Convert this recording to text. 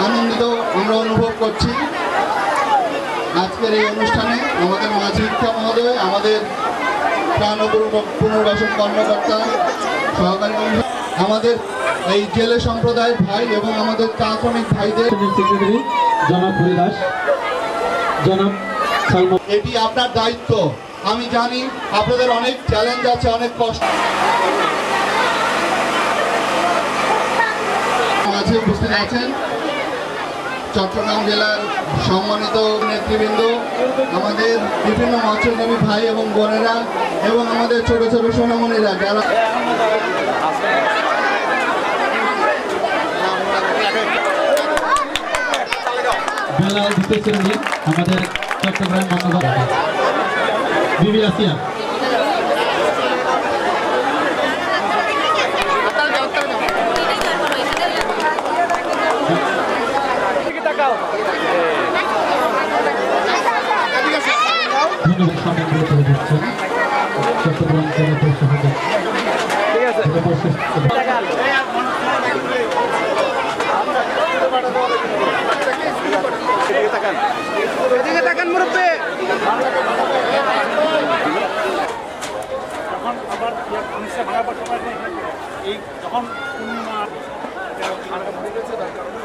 আনন্দিত আমরা অনুভব করছি আজকের এই অনুষ্ঠানে। আমাদের মাঝি শিক্ষা মহোদয়, আমাদের প্রাণ পুনর্বাসন কর্মকর্তা, সহকারী আমাদের এই জেলে সম্প্রদায়ের ভাই এবং আমাদের চা শ্রমিক ভাইদের সেক্রেটারি জনাব হরিদাস, জনাব সালমান, এটি আপনার দায়িত্ব। আমি জানি আপনাদের অনেক চ্যালেঞ্জ আছে, অনেক কষ্ট। মাঝে উপস্থিত আছেন চট্টগ্রাম জেলার সম্মানিত নেতৃবৃন্দ, আমাদের বিভিন্ন মৎস্যজীবী ভাই এবং বোনেরা এবং আমাদের ছোট ছোট সোনামণিরা যারা বেলাল দিতেছেন আমাদের চট্টগ্রাম মহানগর বিবি আসিয়া। ধন্যবাদ সামনে করে দিচ্ছেন চট্টগ্রাম জেলা পরিষদের। এদিকে তাকান মুরব্বি। যখন আবার উনিশশো ভাঙাবার সময় এই যখন পূর্ণিমা তার কারণে